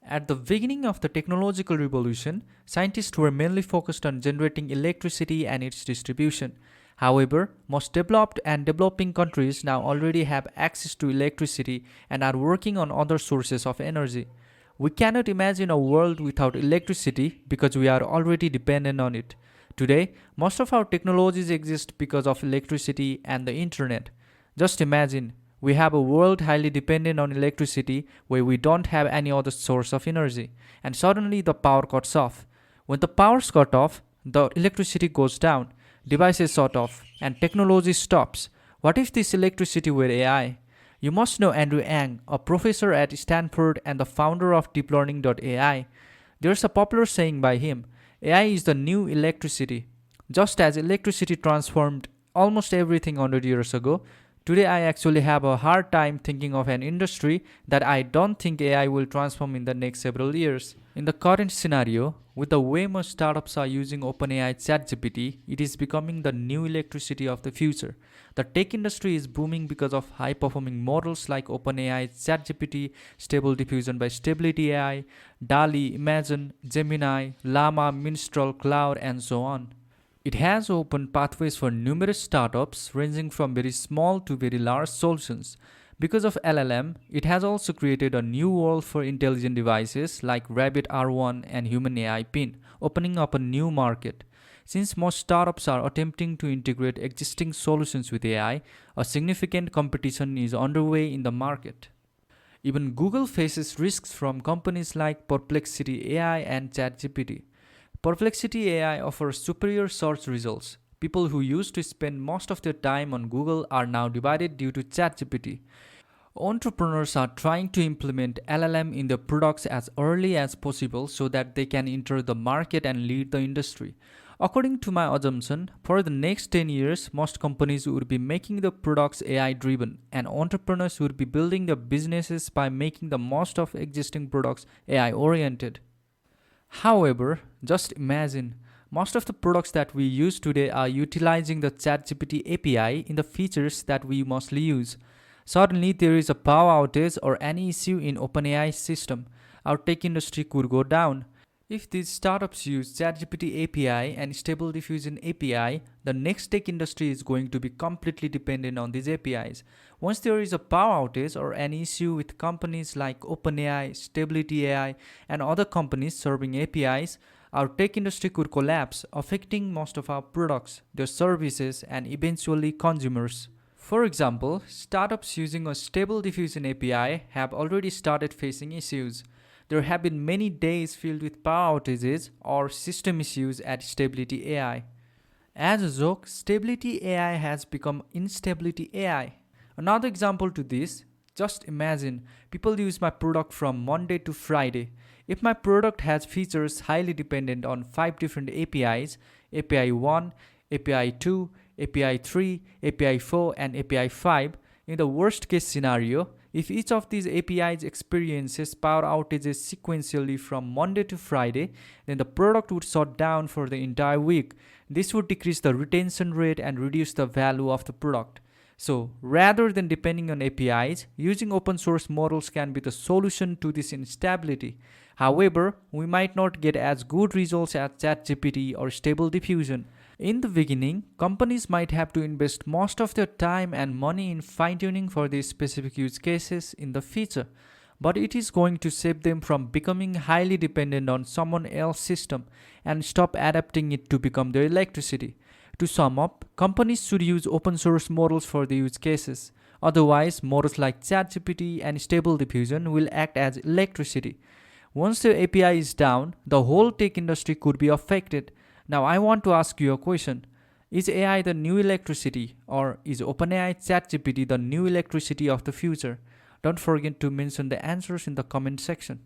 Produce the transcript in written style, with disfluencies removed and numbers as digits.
At the beginning of the technological revolution, scientists were mainly focused on generating electricity and its distribution. However, most developed and developing countries now already have access to electricity and are working on other sources of energy. We cannot imagine a world without electricity because we are already dependent on it. Today, most of our technologies exist because of electricity and the internet. Just imagine, we have a world highly dependent on electricity where we don't have any other source of energy, and suddenly the power cuts off. When the power's cut off, the electricity goes down, devices shut off, and technology stops. What if this electricity were AI? You must know Andrew Ng, a professor at Stanford and the founder of deeplearning.ai. There's a popular saying by him: AI is the new electricity. Just as electricity transformed almost everything 100 years ago, today I actually have a hard time thinking of an industry that I don't think AI will transform in the next several years. In the current scenario, with the way most startups are using OpenAI's ChatGPT, it is becoming the new electricity of the future. The tech industry is booming because of high performing models like OpenAI's ChatGPT, Stable Diffusion by Stability AI, DALI, Imagine, Gemini, Llama, Minstrel, Cloud, and so on. It has opened pathways for numerous startups ranging from very small to very large solutions. Because of LLM, it has also created a new world for intelligent devices like Rabbit R1 and Human AI Pin, opening up a new market. Since most startups are attempting to integrate existing solutions with AI, a significant competition is underway in the market. Even Google faces risks from companies like Perplexity AI and ChatGPT. Perplexity AI offers superior search results. People who used to spend most of their time on Google are now divided due to ChatGPT. Entrepreneurs are trying to implement LLM in their products as early as possible so that they can enter the market and lead the industry. According to my assumption, for the next 10 years, most companies would be making the products AI driven, and entrepreneurs would be building their businesses by making the most of existing products AI oriented. However, just imagine, most of the products that we use today are utilizing the ChatGPT API in the features that we mostly use. Suddenly, there is a power outage or any issue in OpenAI's system. Our tech industry could go down. If these startups use ChatGPT API and Stable Diffusion API, the next tech industry is going to be completely dependent on these APIs. Once there is a power outage or an issue with companies like OpenAI, Stability AI, and other companies serving APIs, our tech industry could collapse, affecting most of our products, their services, and eventually consumers. For example, startups using a Stable Diffusion API have already started facing issues. There have been many days filled with power outages or system issues at Stability AI. As a joke, Stability AI has become Instability AI. Another example to this: just imagine, people use my product from Monday to Friday. If my product has features highly dependent on 5 different APIs, API 1, API 2, API 3, API 4, and API 5, in the worst case scenario, if each of these APIs experiences power outages sequentially from Monday to Friday, then the product would shut down for the entire week. This would decrease the retention rate and reduce the value of the product. So, rather than depending on APIs, using open source models can be the solution to this instability. However, we might not get as good results as ChatGPT or Stable Diffusion. In the beginning, companies might have to invest most of their time and money in fine-tuning for these specific use cases in the future, but it is going to save them from becoming highly dependent on someone else's system and stop adapting it to become their electricity. To sum up, companies should use open source models for the use cases. Otherwise, models like ChatGPT and Stable Diffusion will act as electricity. Once the API is down, the whole tech industry could be affected. Now I want to ask you a question. Is AI the new electricity, or is OpenAI ChatGPT the new electricity of the future? Don't forget to mention the answers in the comment section.